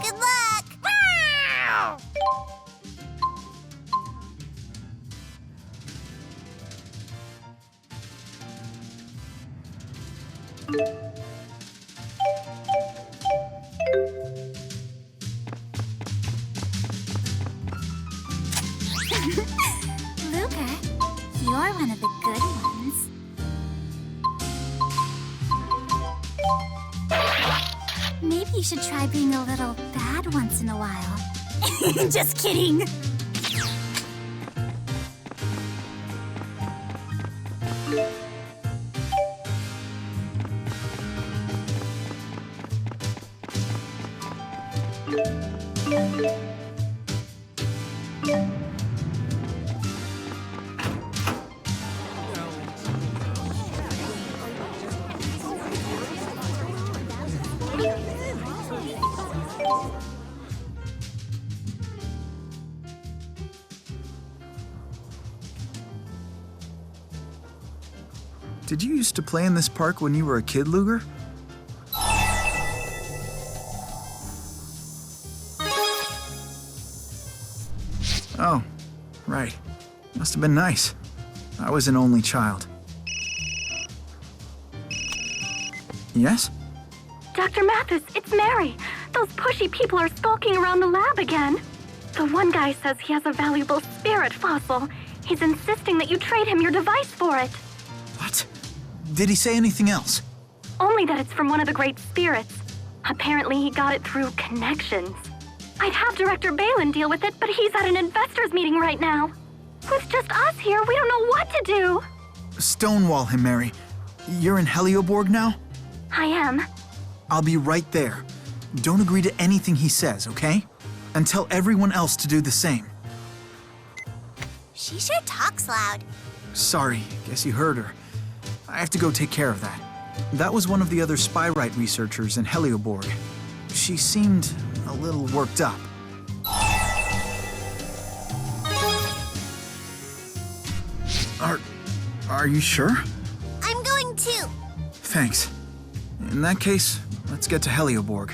Good luck! Wow! Ludger, you're one of the good ones. Maybe you should try being a little bad once in a while. Just kidding! Did you used to play in this park when you were a kid, Ludger? Oh, right. Must have been nice. I was an only child. Yes? Dr. Mathis, it's Mary. Those pushy people are skulking around the lab again. The one guy says he has a valuable spirit fossil. He's insisting that you trade him your device for it. What? Did he say anything else? Only that it's from one of the great spirits. Apparently he got it through connections. I'd have Director Balin deal with it, but he's at an investors meeting right now. With just us here, we don't know what to do. Stonewall him, Mary. You're in Helioborg now? I am. I'll be right there. Don't agree to anything he says, okay? And tell everyone else to do the same. She sure talks loud. Sorry, guess you heard her. I have to go take care of that. That was one of the other Spyrite researchers in Helioborg. She seemed a little worked up. Are you sure? I'm going too. Thanks. In that case, let's get to Helioborg.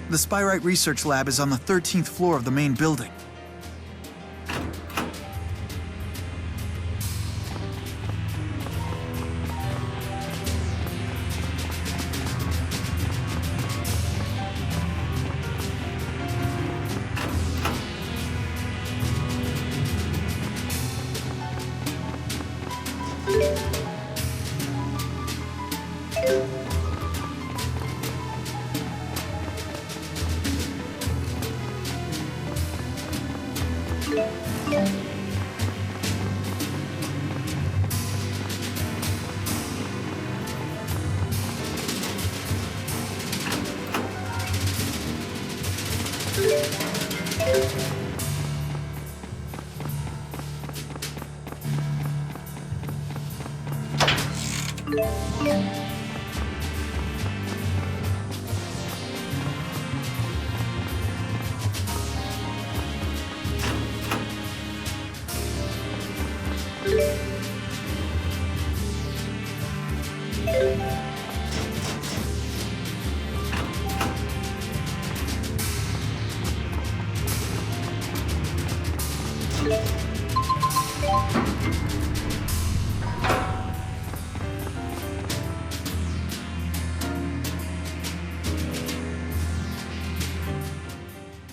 The Spyrite Research Lab is on the 13th floor of the main building.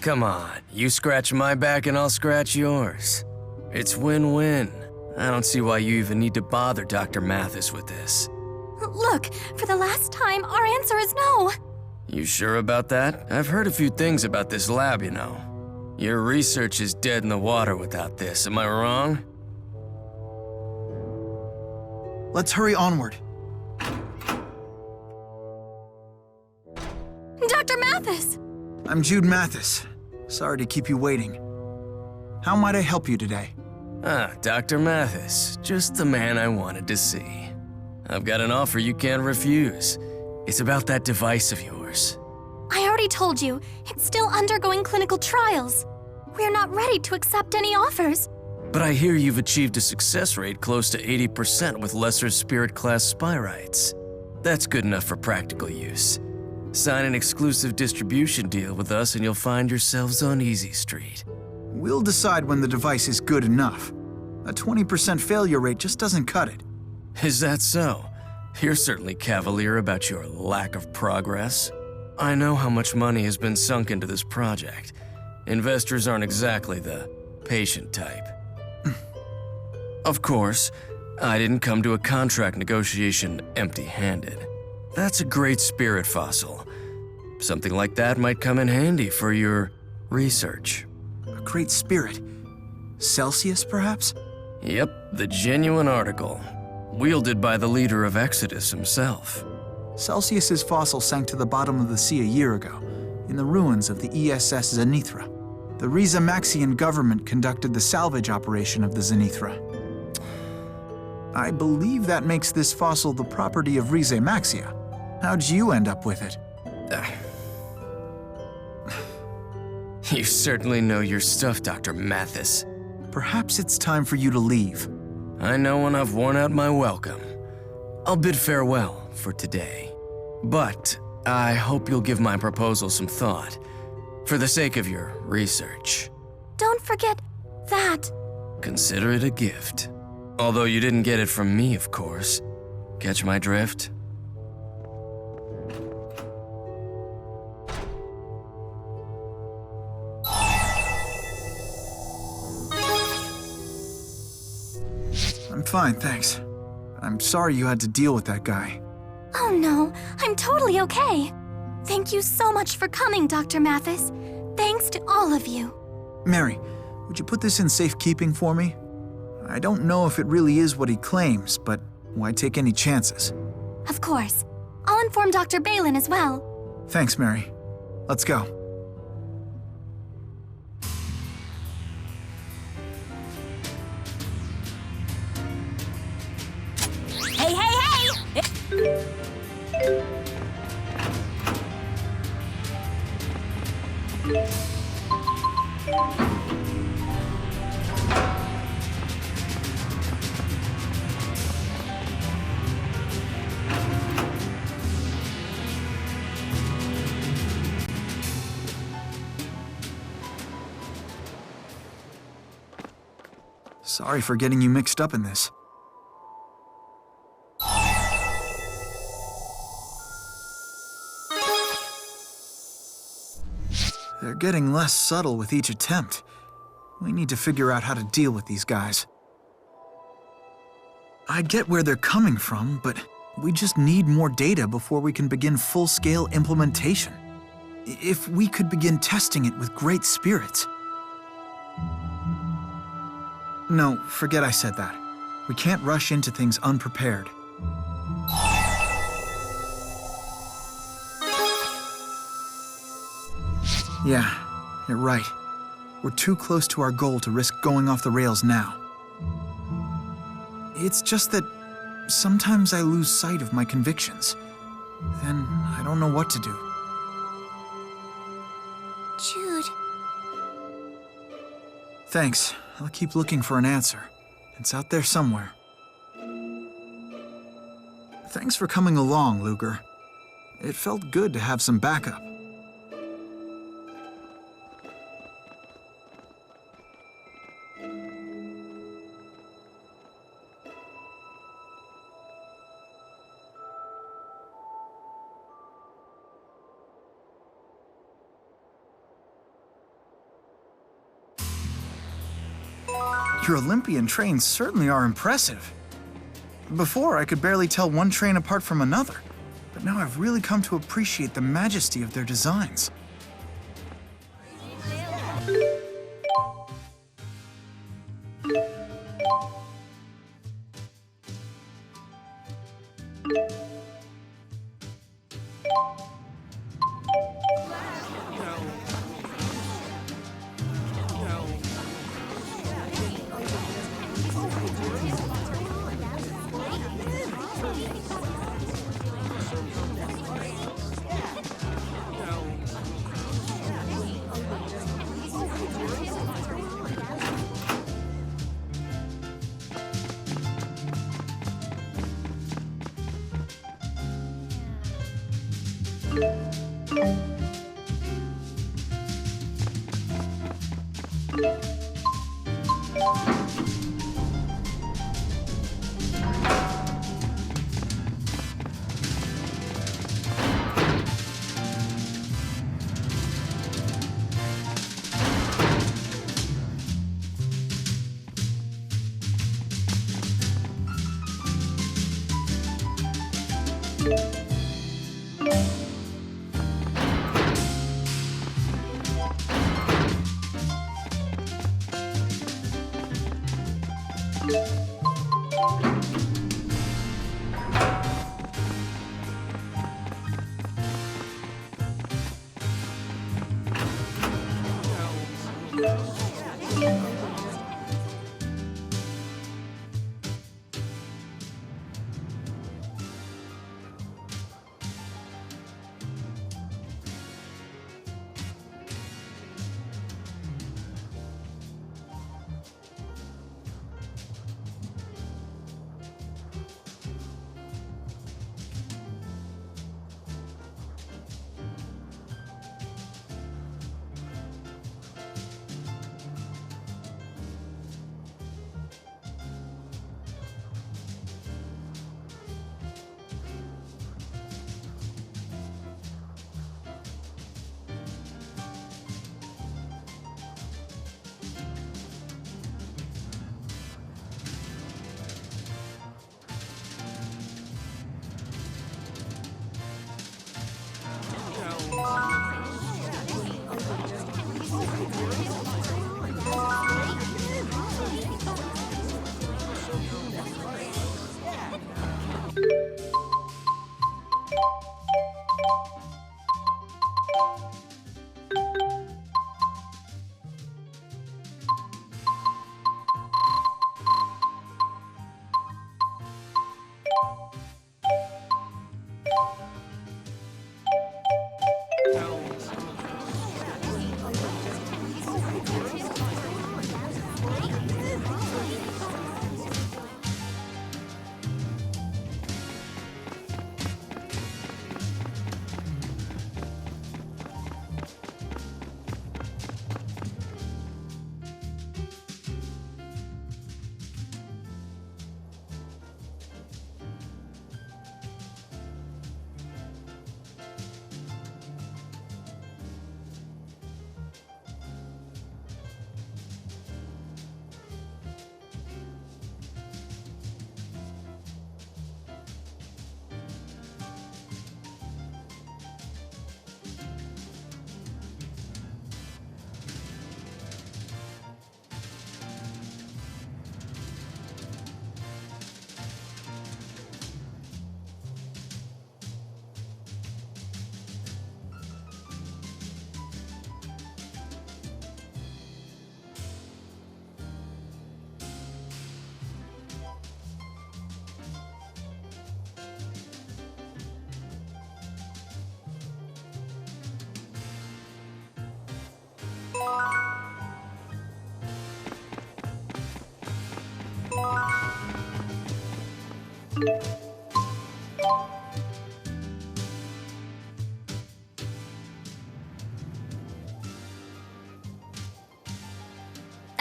Come on, you scratch my back and I'll scratch yours. It's win-win. I don't see why you even need to bother Dr. Mathis with this. Look, for the last time, our answer is no. You sure about that? I've heard a few things about this lab, you know. Your research is dead in the water without this, am I wrong? Let's hurry onward. Dr. Mathis! I'm Jude Mathis. Sorry to keep you waiting. How might I help you today? Ah, Dr. Mathis, just the man I wanted to see. I've got an offer you can't refuse. It's about that device of yours. I already told you, it's still undergoing clinical trials. We're not ready to accept any offers. But I hear you've achieved a success rate close to 80% with lesser spirit class spirites. That's good enough for practical use. Sign an exclusive distribution deal with us and you'll find yourselves on Easy Street. We'll decide when the device is good enough. A 20% failure rate just doesn't cut it. Is that so? You're certainly cavalier about your lack of progress. I know how much money has been sunk into this project. Investors aren't exactly the patient type. Of course, I didn't come to a contract negotiation empty-handed. That's a great spirit fossil. Something like that might come in handy for your research. A great spirit. Celsius, perhaps? Yep, the genuine article. Wielded by the leader of Exodus himself. Celsius's fossil sank to the bottom of the sea a year ago, in the ruins of the ESS Zenithra. The Riza Maxian government conducted the salvage operation of the Zenithra. I believe that makes this fossil the property of Rize Maxia. How'd you end up with it? You certainly know your stuff, Dr. Mathis. Perhaps it's time for you to leave. I know when I've worn out my welcome. I'll bid farewell for today. But I hope you'll give my proposal some thought, for the sake of your research. Don't forget that. Consider it a gift. Although you didn't get it from me, of course. Catch my drift? I'm fine, thanks. I'm sorry you had to deal with that guy. Oh no, I'm totally okay. Thank you so much for coming, Dr. Mathis. Thanks to all of you. Mary, would you put this in safekeeping for me? I don't know if it really is what he claims, but why take any chances? Of course. I'll inform Dr. Balin as well. Thanks, Mary. Let's go. Hey, hey, hey! Sorry for getting you mixed up in this. They're getting less subtle with each attempt. We need to figure out how to deal with these guys. I get where they're coming from, but we just need more data before we can begin full-scale implementation. If we could begin testing it with great spirits. No, forget I said that. We can't rush into things unprepared. Yeah, you're right. We're too close to our goal to risk going off the rails now. It's just that sometimes I lose sight of my convictions. Then I don't know what to do. Jude. Thanks. I'll keep looking for an answer. It's out there somewhere. Thanks for coming along, Ludger. It felt good to have some backup. Your Olympian trains certainly are impressive. Before, I could barely tell one train apart from another, but now I've really come to appreciate the majesty of their designs.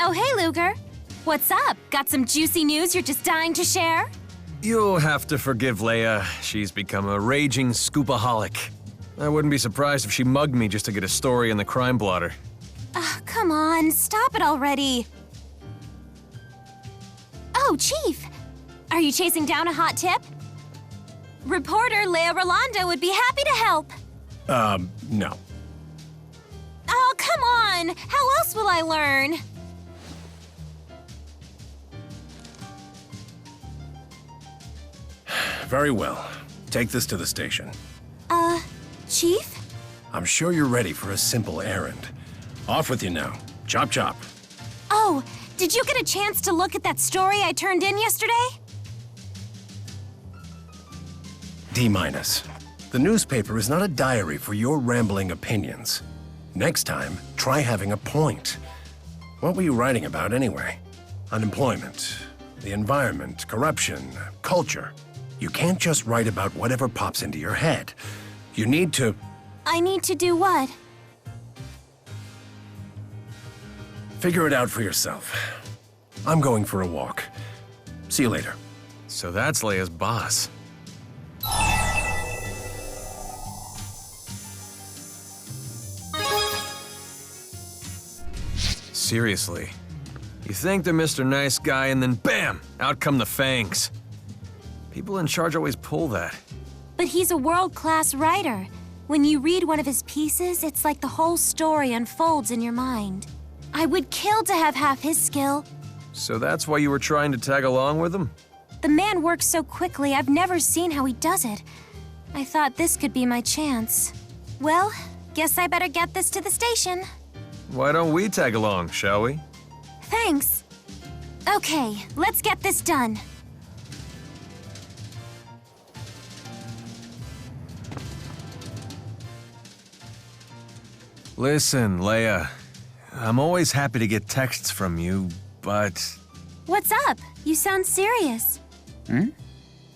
Oh, hey, Ludger. What's up? Got some juicy news you're just dying to share? You'll have to forgive Leia. She's become a raging scoopaholic. I wouldn't be surprised if she mugged me just to get a story in the crime blotter. Come on, stop it already. Oh, Chief. Are you chasing down a hot tip? Reporter Leia Rolando would be happy to help. No. Oh, come on! How else will I learn? Very well. Take this to the station. Chief? I'm sure you're ready for a simple errand. Off with you now. Chop chop. Oh, did you get a chance to look at that story I turned in yesterday? D-. The newspaper is not a diary for your rambling opinions. Next time, try having a point. What were you writing about anyway? Unemployment, the environment, corruption, culture. You can't just write about whatever pops into your head. You need to... I need to do what? Figure it out for yourself. I'm going for a walk. See you later. So that's Leia's boss. Seriously. You think they're Mr. Nice Guy and then BAM! Out come the fangs. People in charge always pull that. But he's a world-class writer. When you read one of his pieces, it's like the whole story unfolds in your mind. I would kill to have half his skill. So that's why you were trying to tag along with him? The man works so quickly, I've never seen how he does it. I thought this could be my chance. Well, guess I better get this to the station. Why don't we tag along, shall we? Thanks. Okay, let's get this done. Listen, Leia. I'm always happy to get texts from you, but... What's up? You sound serious.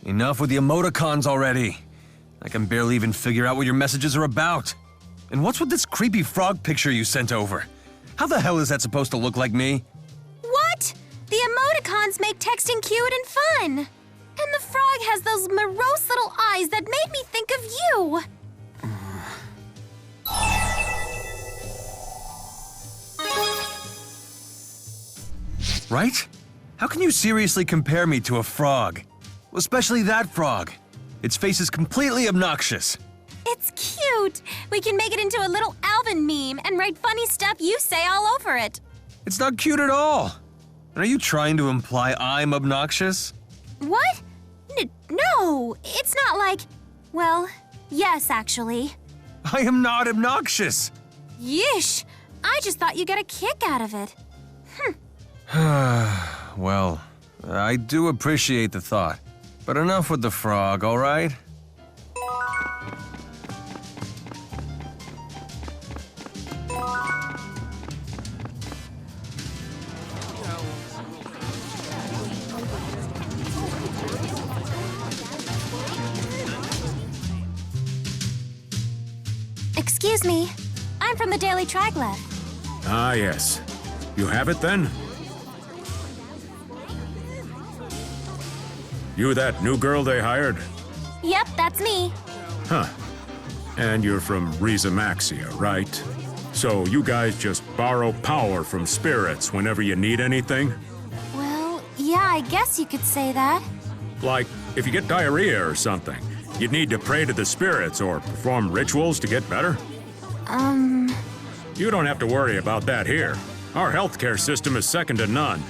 Enough with the emoticons already. I can barely even figure out what your messages are about. And what's with this creepy frog picture you sent over? How the hell is that supposed to look like me? What? The emoticons make texting cute and fun. And the frog has those morose little eyes that made me think of you. Right? How can you seriously compare me to a frog? Especially that frog. Its face is completely obnoxious. It's cute. We can make it into a little Alvin meme and write funny stuff you say all over it. It's not cute at all. Are you trying to imply I'm obnoxious? What? No, it's not like... Well, yes, actually. I am not obnoxious. Yeesh. I just thought you'd get a kick out of it. Well, I do appreciate the thought. But enough with the frog, all right? Excuse me. I'm from the Daily Traglet. Ah, yes. You have it then? You that new girl they hired? Yep, that's me. Huh. And you're from Riza Maxia, right? So you guys just borrow power from spirits whenever you need anything? Well, yeah, I guess you could say that. Like, if you get diarrhea or something, you'd need to pray to the spirits or perform rituals to get better? You don't have to worry about that here. Our healthcare system is second to none.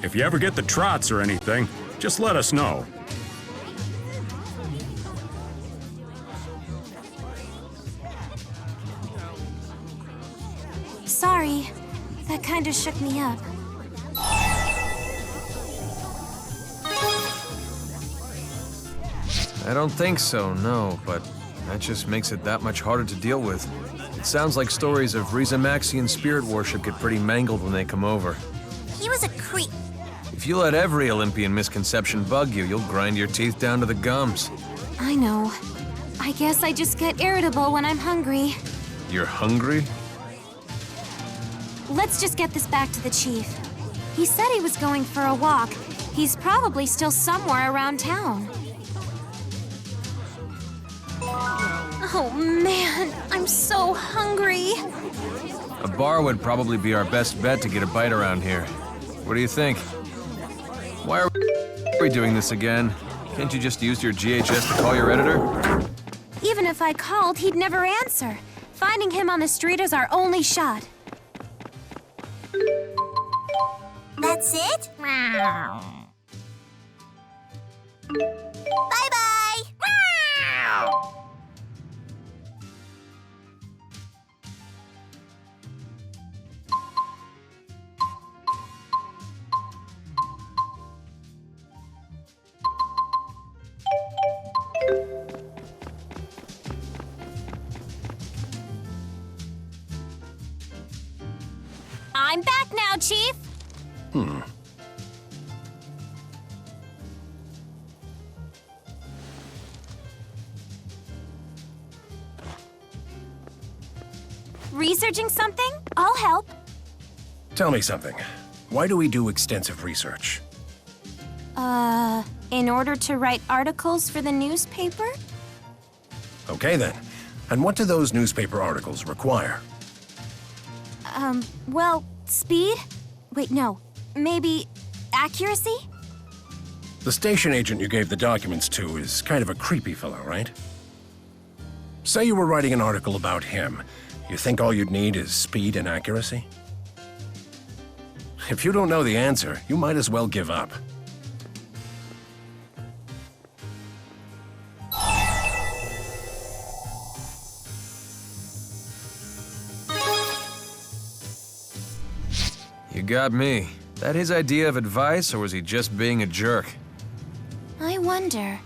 If you ever get the trots or anything, just let us know. Sorry. That kinda shook me up. I don't think so, no, but that just makes it that much harder to deal with. It sounds like stories of Rizamaxian spirit worship get pretty mangled when they come over. He was a creep. If you let every Olympian misconception bug you, you'll grind your teeth down to the gums. I know. I guess I just get irritable when I'm hungry. You're hungry? Let's just get this back to the chief. He said he was going for a walk. He's probably still somewhere around town. Oh man, I'm so hungry. A bar would probably be our best bet to get a bite around here. What do you think? Why are we doing this again? Can't you just use your GHS to call your editor? Even if I called, he'd never answer. Finding him on the street is our only shot. That's it? Bye-bye! I'm back now, Chief. Researching something? I'll help. Tell me something. Why do we do extensive research? In order to write articles for the newspaper? Okay then. And what do those newspaper articles require? Well, speed? Wait, no. Maybe accuracy? The station agent you gave the documents to is kind of a creepy fellow, right? Say you were writing an article about him. You think all you'd need is speed and accuracy? If you don't know the answer, you might as well give up. You got me. That his idea of advice, or was he just being a jerk? I wonder.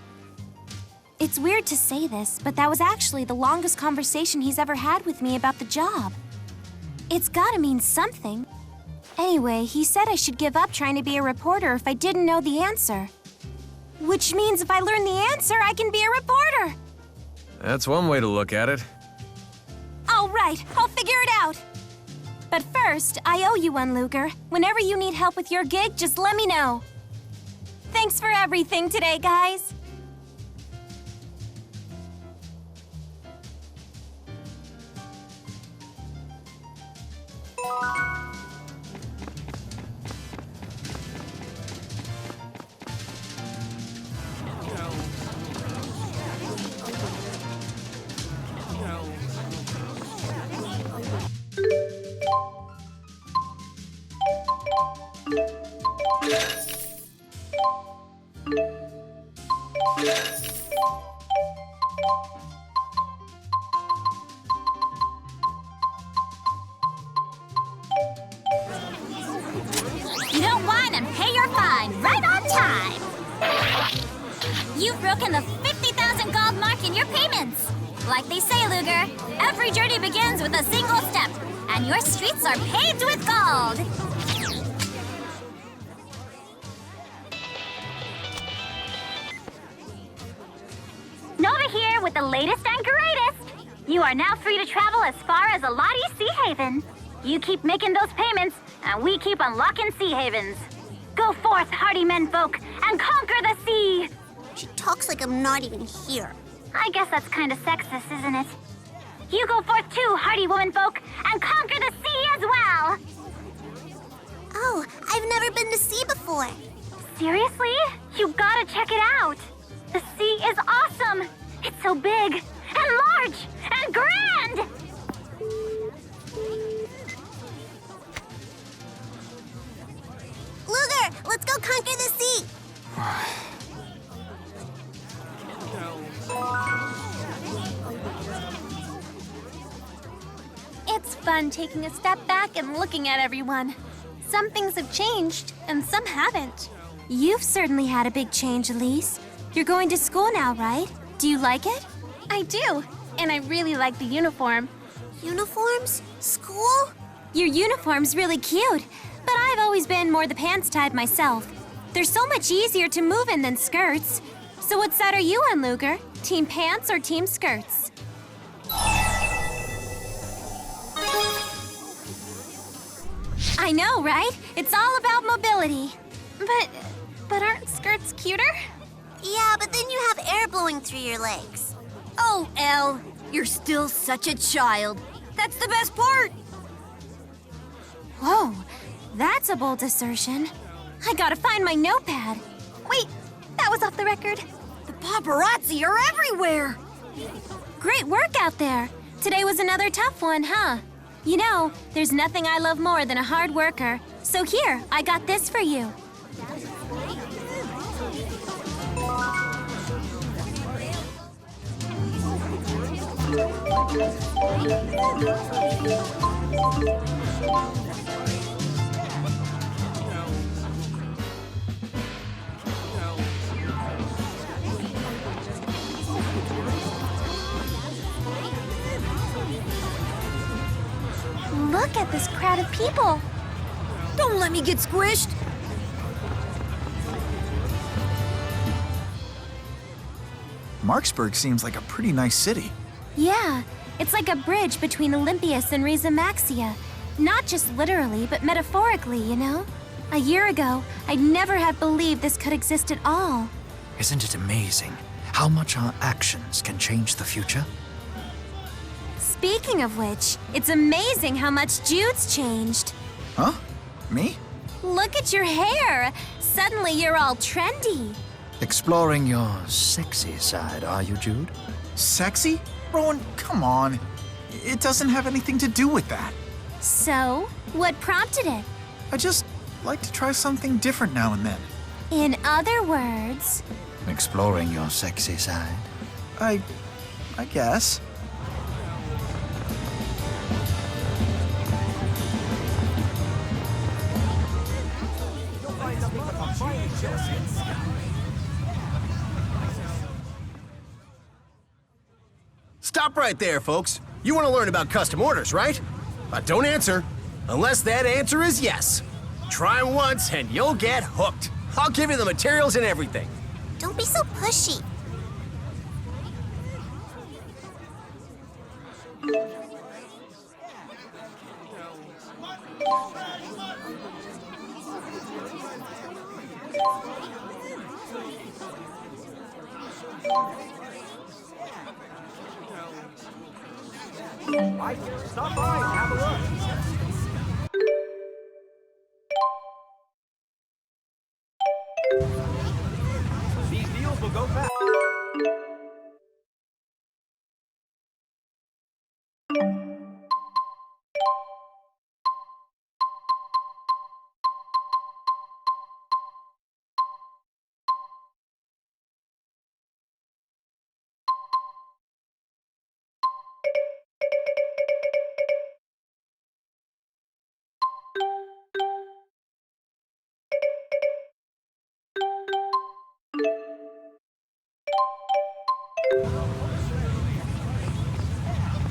It's weird to say this, but that was actually the longest conversation he's ever had with me about the job. It's gotta mean something. Anyway, he said I should give up trying to be a reporter if I didn't know the answer. Which means if I learn the answer, I can be a reporter! That's one way to look at it. All right, I'll figure it out. But first, I owe you one, Ludger. Whenever you need help with your gig, just let me know. Thanks for everything today, guys. You don't whine and pay your fine right on time. You've broken the 50,000 gold mark in your payments. Like they say, Ludger, every journey begins with a single step, and your streets are paved with gold. Nova here with the latest and greatest. You are now free to travel as far as Aladhi Seahaven. You keep making those payments, and we keep unlocking Seahavens. Go forth, hardy menfolk, and conquer the sea! She talks like I'm not even here. I guess that's kind of sexist, isn't it? You go forth too, hardy womanfolk, and conquer the sea as well! Oh, I've never been to sea before. Seriously? You gotta check it out! The sea is awesome! It's so big, and large, and grand! Ludger, let's go conquer the sea. It's fun taking a step back and looking at everyone. Some things have changed, and some haven't. You've certainly had a big change, Elise. You're going to school now, right? Do you like it? I do, and I really like the uniform. Uniforms? School? Your uniform's really cute, but I've always been more the pants type myself. They're so much easier to move in than skirts. So what side are you on, Ludger? Team pants or team skirts? I know, right? It's all about mobility. But aren't skirts cuter? Yeah, but then you have air blowing through your legs. Oh, Elle, you're still such a child. That's the best part. Whoa, that's a bold assertion. I gotta find my notepad. Wait, that was off the record. The paparazzi are everywhere. Great work out there. Today was another tough one, huh? You know, there's nothing I love more than a hard worker. So here, I got this for you. Look at this crowd of people. Don't let me get squished. Marksburg seems like a pretty nice city. Yeah, it's like a bridge between Olympias and Riza Maxia. Not just literally, but metaphorically, you know? A year ago, I'd never have believed this could exist at all. Isn't it amazing how much our actions can change the future? Speaking of which, it's amazing how much Jude's changed. Huh? Me? Look at your hair! Suddenly you're all trendy. Exploring your sexy side, are you, Jude? Sexy? Rowan, come on. It doesn't have anything to do with that. So, what prompted it? I just like to try something different now and then. In other words... Exploring your sexy side? I guess. Stop right there, folks. You want to learn about custom orders, right? But don't answer, unless that answer is yes. Try once and you'll get hooked. I'll give you the materials and everything. Don't be so pushy. Stop by, have a look. These deals will go fast.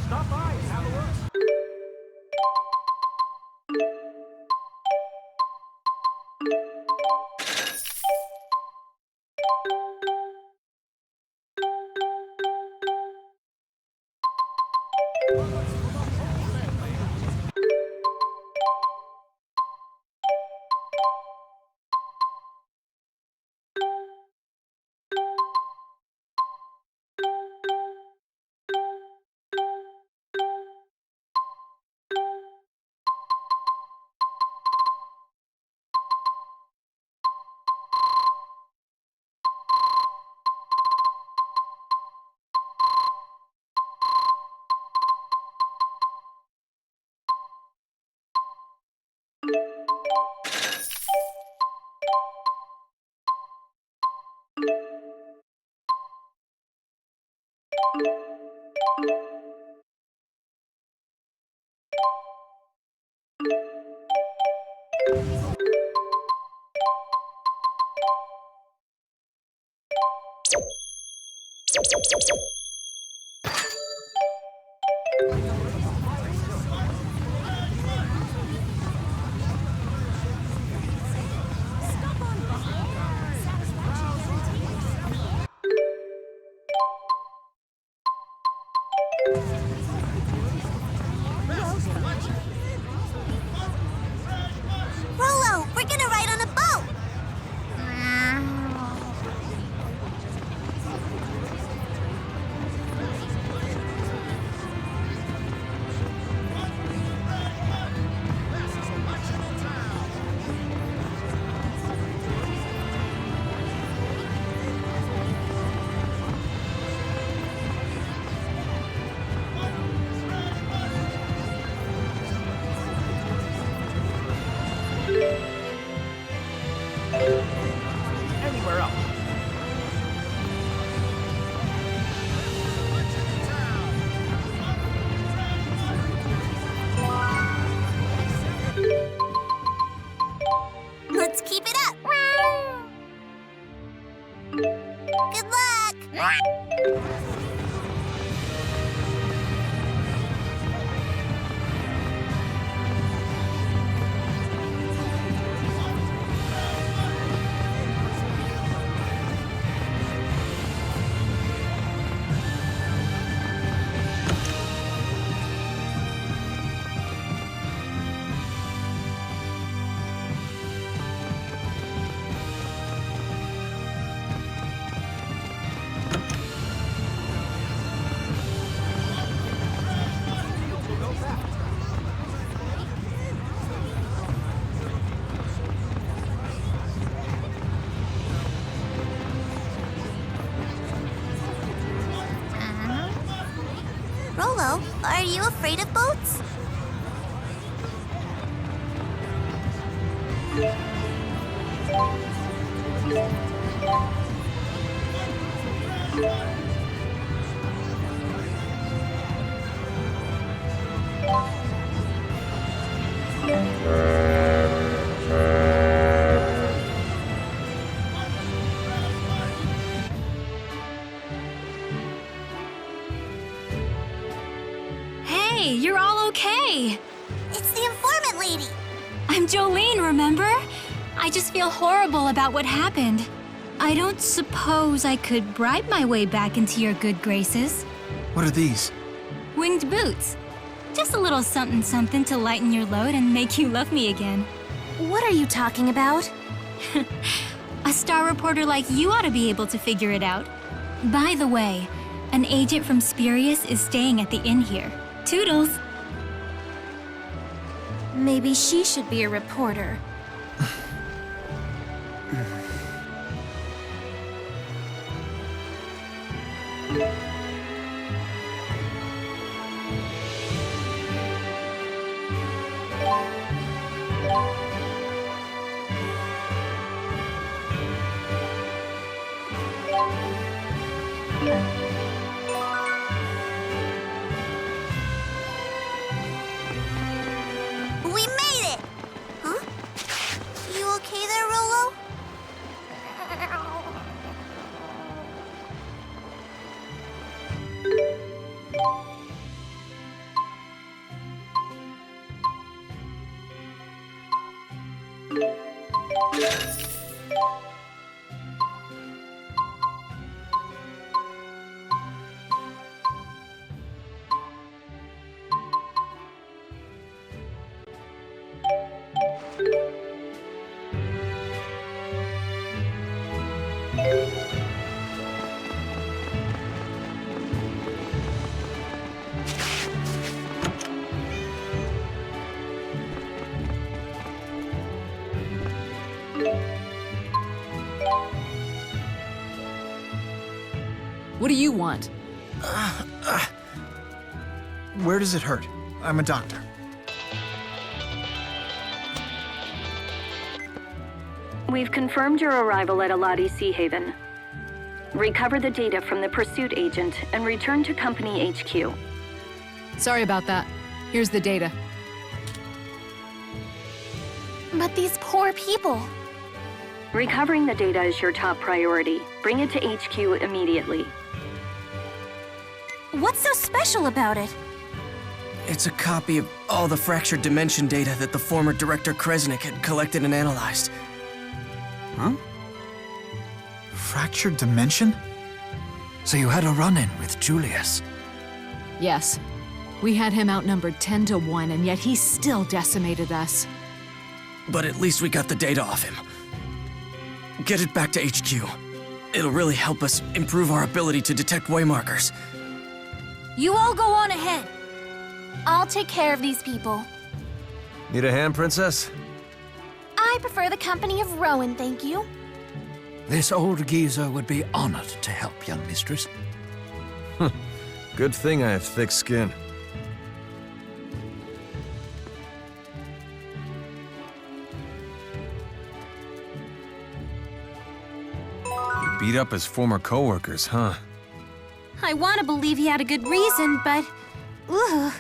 Stop by, have a look. Roll you afraid of boats? Hey, you're all okay. It's the informant lady. I'm Jolene, remember? I just feel horrible about what happened. I don't suppose I could bribe my way back into your good graces. What are these? Winged boots. Just a little something-something to lighten your load and make you love me again. What are you talking about? A star reporter like you ought to be able to figure it out. By the way, an agent from Spirius is staying at the inn here. Toodles! Maybe she should be a reporter. We made it! Huh? You okay there, Rolo? What do you want? Where does it hurt? I'm a doctor. We've confirmed your arrival at Aladhi Seahaven. Recover the data from the pursuit agent and return to Company HQ. Sorry about that. Here's the data. But these poor people. Recovering the data is your top priority. Bring it to HQ immediately. What's so special about it? It's a copy of all the fractured dimension data that the former Director Kresnik had collected and analyzed. Huh? Fractured dimension? So you had a run-in with Julius. Yes. We had him outnumbered 10 to 1, and yet he still decimated us. But at least we got the data off him. Get it back to HQ. It'll really help us improve our ability to detect waymarkers. You all go on ahead. I'll take care of these people. Need a hand, Princess? I prefer the company of Rowan, thank you. This old geezer would be honored to help, young mistress. Good thing I have thick skin. You beat up his former coworkers, huh? I want to believe he had a good reason, but... Ugh.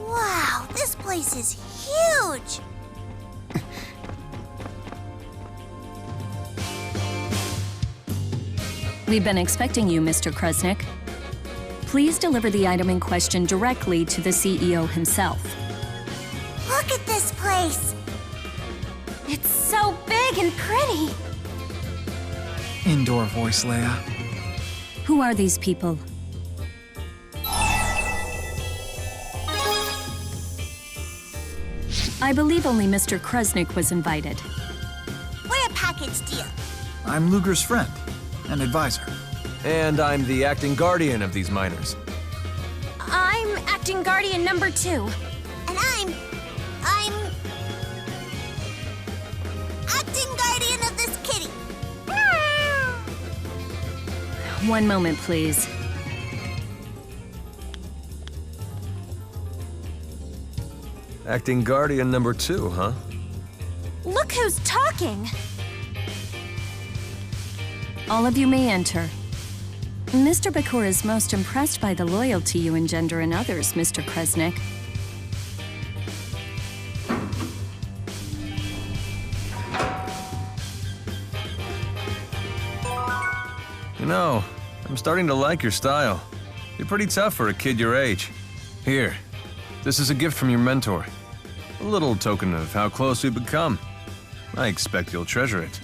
Wow, this place is huge! We've been expecting you, Mr. Krusnik. Please deliver the item in question directly to the CEO himself. Look at this place! It's so big and pretty. Indoor voice, Leia. Who are these people? I believe only Mr. Krusnik was invited. We're a package deal. I'm Ludger's friend and advisor. And I'm the acting guardian of these miners. I'm acting guardian number 2. And I'm acting guardian of this kitty. One moment, please. Acting guardian number 2, huh? Look who's talking. All of you may enter. Mr. Bakur is most impressed by the loyalty you engender in others, Mr. Krusnik. You know, I'm starting to like your style. You're pretty tough for a kid your age. Here, this is a gift from your mentor. A little token of how close we've become. I expect you'll treasure it.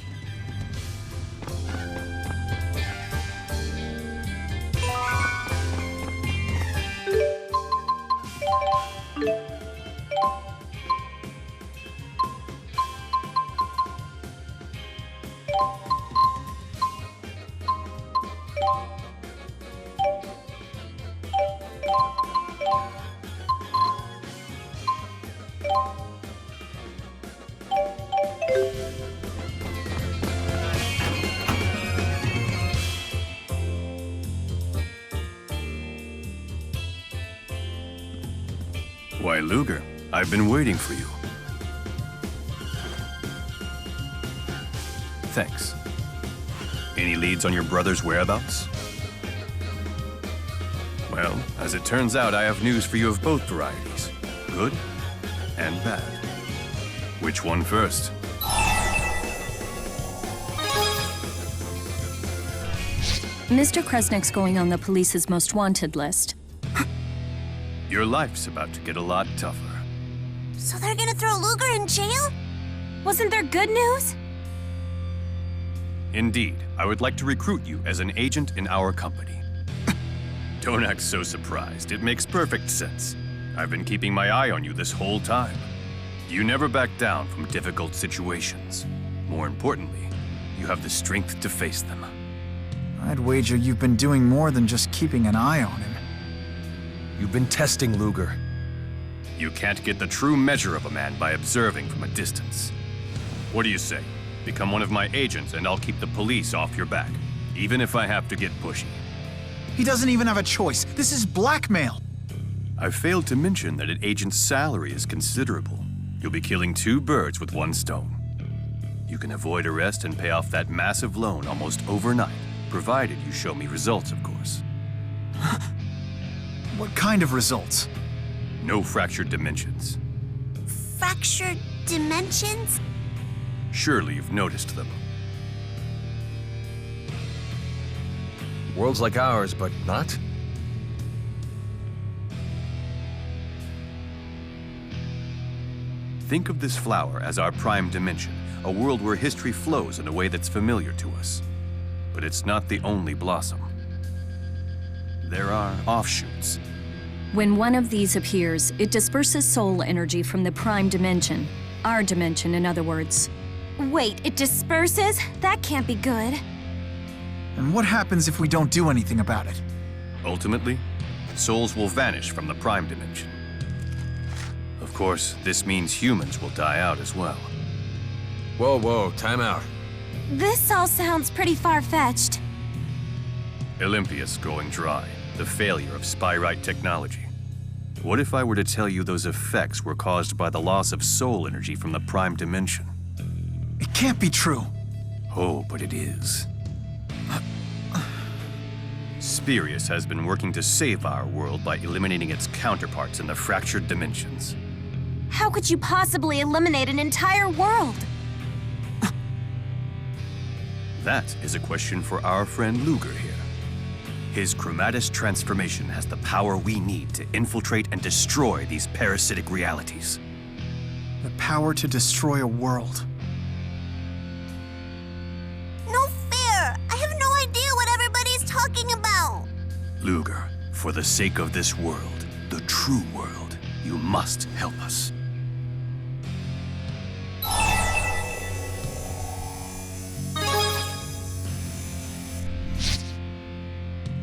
Why, Ludger, I've been waiting for you. Thanks. Any leads on your brother's whereabouts? Well, as it turns out, I have news for you of both varieties, good and bad. Which one first? Mr. Krusnik's going on the police's most wanted list. Your life's about to get a lot tougher. So they're gonna throw Ludger in jail? Wasn't there good news? Indeed, I would like to recruit you as an agent in our company. Don't act so surprised. It makes perfect sense. I've been keeping my eye on you this whole time. You never back down from difficult situations. More importantly, you have the strength to face them. I'd wager you've been doing more than just keeping an eye on him. You've been testing Ludger. You can't get the true measure of a man by observing from a distance. What do you say? Become one of my agents and I'll keep the police off your back, even if I have to get pushy. He doesn't even have a choice. This is blackmail. I failed to mention that an agent's salary is considerable. You'll be killing 2 birds with 1 stone. You can avoid arrest and pay off that massive loan almost overnight, provided you show me results, of course. What kind of results? No fractured dimensions. Fractured dimensions? Surely you've noticed them. Worlds like ours, but not? Think of this flower as our prime dimension, a world where history flows in a way that's familiar to us. But it's not the only blossom. There are offshoots. When one of these appears, it disperses soul energy from the prime dimension. Our dimension, in other words. Wait, it disperses? That can't be good. And what happens if we don't do anything about it? Ultimately, souls will vanish from the Prime Dimension. Of course, this means humans will die out as well. Whoa, time out. This all sounds pretty far-fetched. Olympius going dry, the failure of Spyrite technology. What if I were to tell you those effects were caused by the loss of soul energy from the Prime Dimension? It can't be true. Oh, but it is. Spirius has been working to save our world by eliminating its counterparts in the fractured dimensions. How could you possibly eliminate an entire world? That is a question for our friend Ludger here. His Chromatus transformation has the power we need to infiltrate and destroy these parasitic realities. The power to destroy a world. No fair! I have no idea what everybody's talking about! Ludger, for the sake of this world, the true world, you must help us.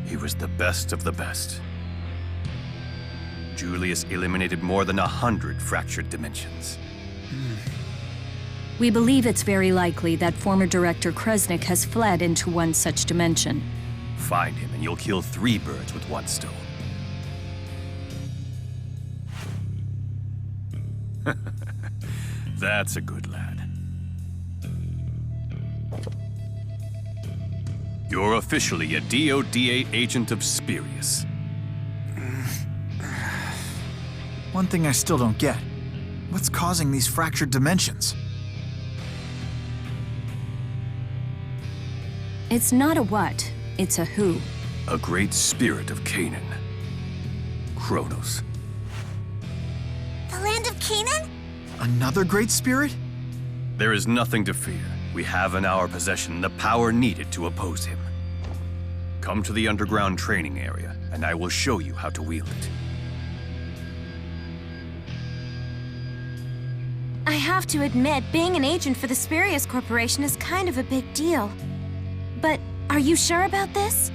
He was the best of the best. Julius eliminated more than 100 fractured dimensions. We believe it's very likely that former Director Kresnik has fled into one such dimension. Find him and you'll kill 3 birds with 1 stone. That's a good lad. You're officially a DODA agent of Spirius. One thing I still don't get. What's causing these fractured dimensions? It's not a what, it's a who. A great spirit of Canaan. Kronos. The land of Canaan? Another great spirit? There is nothing to fear. We have in our possession the power needed to oppose him. Come to the underground training area, and I will show you how to wield it. I have to admit, being an agent for the Spirius Corporation is kind of a big deal. But are you sure about this?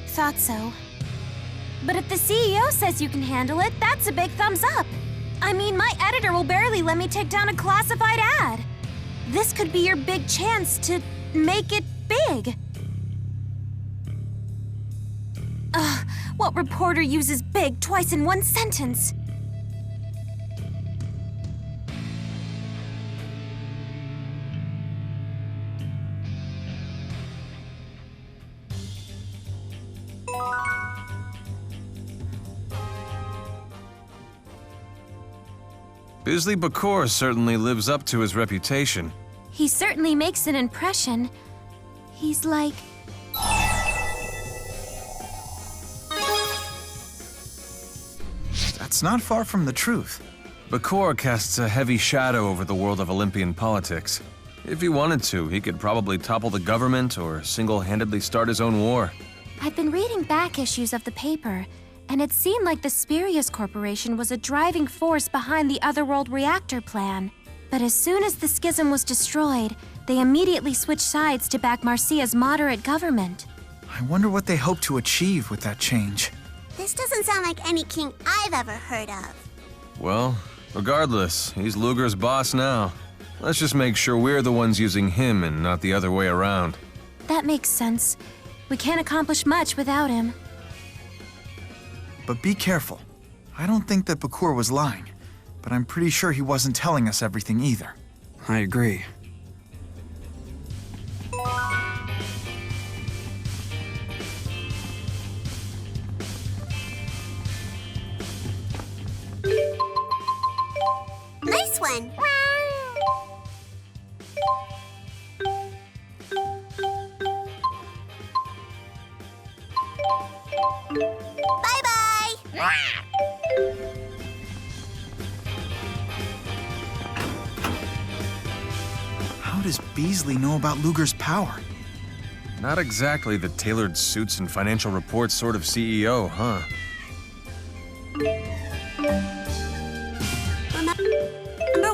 Thought so. But if the CEO says you can handle it, that's a big thumbs up. I mean, my editor will barely let me take down a classified ad. This could be your big chance to make it big. Ugh, what reporter uses big twice in one sentence? Bisley Bakur certainly lives up to his reputation. He certainly makes an impression. He's like... That's not far from the truth. Bakur casts a heavy shadow over the world of Olympian politics. If he wanted to, he could probably topple the government or single-handedly start his own war. I've been reading back issues of the paper, and it seemed like the Spirius Corporation was a driving force behind the Otherworld reactor plan. But as soon as the schism was destroyed, they immediately switched sides to back Marcia's moderate government. I wonder what they hope to achieve with that change. This doesn't sound like any king I've ever heard of. Well, regardless, he's Ludger's boss now. Let's just make sure we're the ones using him and not the other way around. That makes sense. We can't accomplish much without him. But be careful. I don't think that Bakur was lying, but I'm pretty sure he wasn't telling us everything either. I agree. Nice one! Bye-bye! How does Bisley know about Ludger's power? Not exactly the tailored suits and financial reports sort of CEO, huh? Remember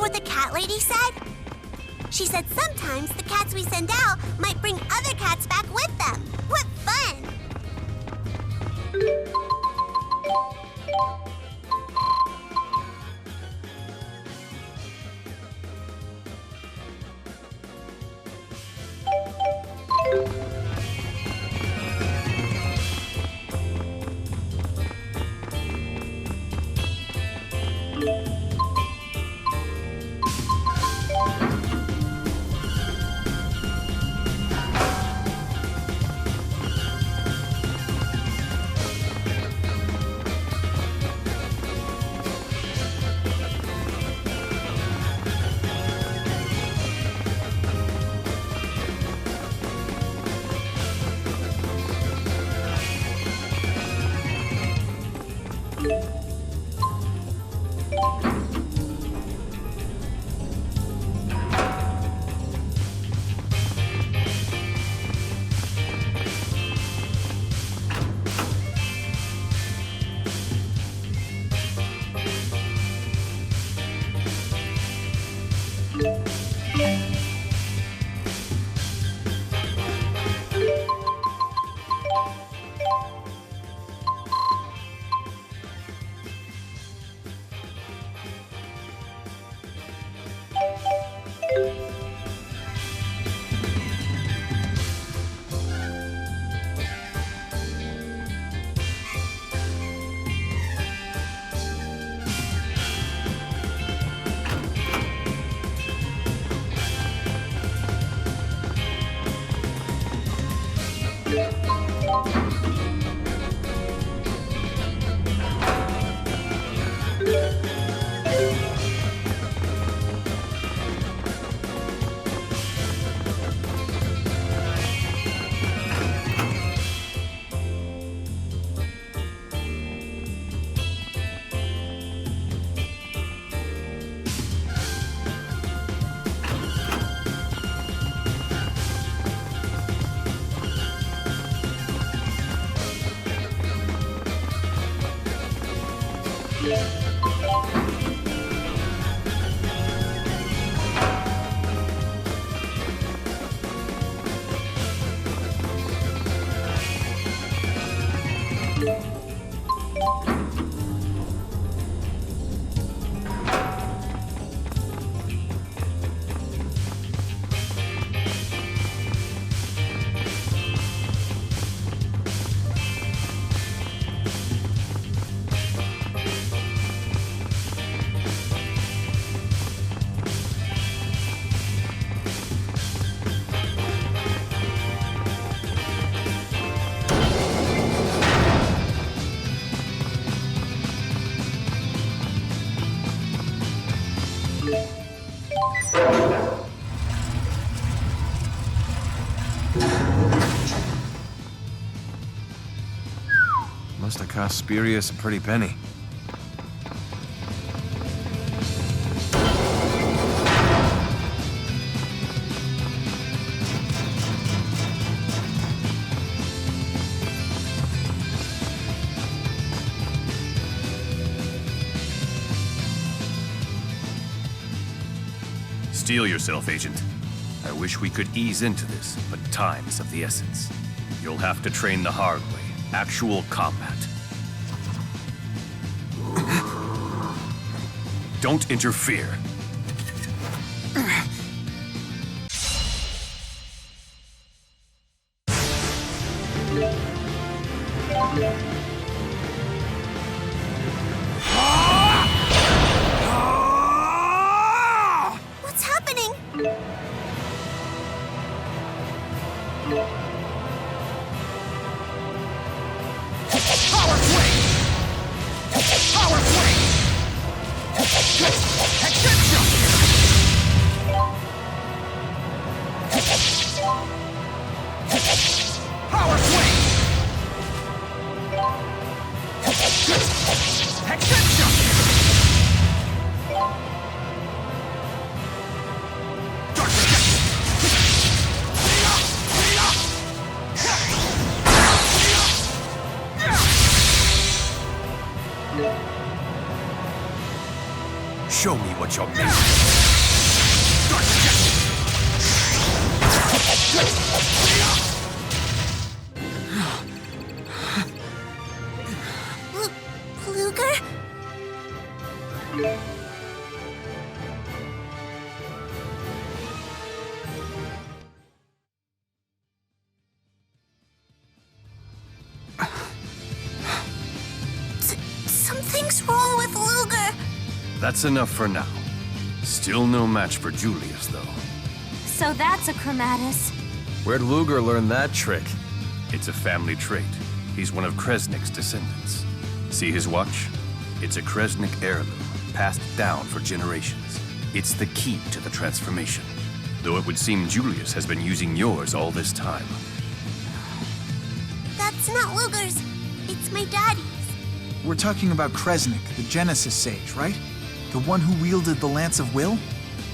what the cat lady said? She said sometimes the cats we send out might bring other cats back with them. What fun! Must have cost Spirius a pretty penny. Steel yourself, Agent. I wish we could ease into this, but time is of the essence. You'll have to train the hard way. Actual combat. Don't interfere. What's happening? Power swing! Power swing! Show me what you're made of. Ludger? Something's wrong with Ludger. That's enough for now. Still no match for Julius, though. So that's a Chromatus. Where'd Ludger learn that trick? It's a family trait. He's one of Kresnik's descendants. See his watch? It's a Kresnik heirloom, passed down for generations. It's the key to the transformation. Though it would seem Julius has been using yours all this time. That's not Ludger's. It's my daddy's. We're talking about Kresnik, the Genesis Sage, right? The one who wielded the Lance of Will?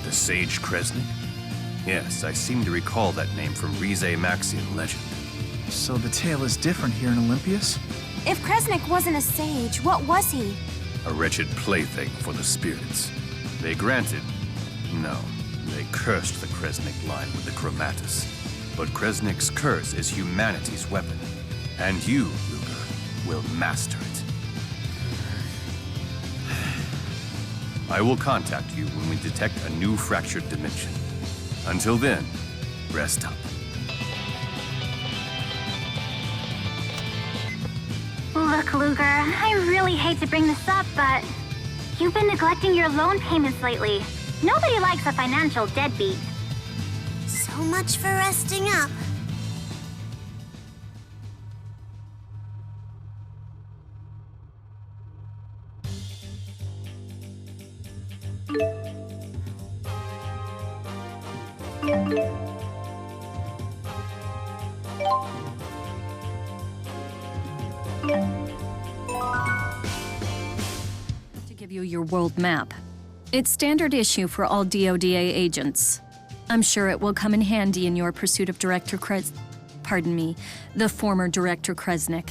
The Sage Kresnik? Yes, I seem to recall that name from Maxian legend. So the tale is different here in Olympias? If Kresnik wasn't a sage, what was he? A wretched plaything for the spirits. They granted... No, they cursed the Kresnik line with the Chromatus. But Kresnik's curse is humanity's weapon. And you, Ludger, will master it. I will contact you when we detect a new fractured dimension. Until then, rest up. Look, Ludger, I really hate to bring this up, but you've been neglecting your loan payments lately. Nobody likes a financial deadbeat. So much for resting up. To give you your world map. It's standard issue for all DODA agents. I'm sure it will come in handy in your pursuit of the former Director Kresnik.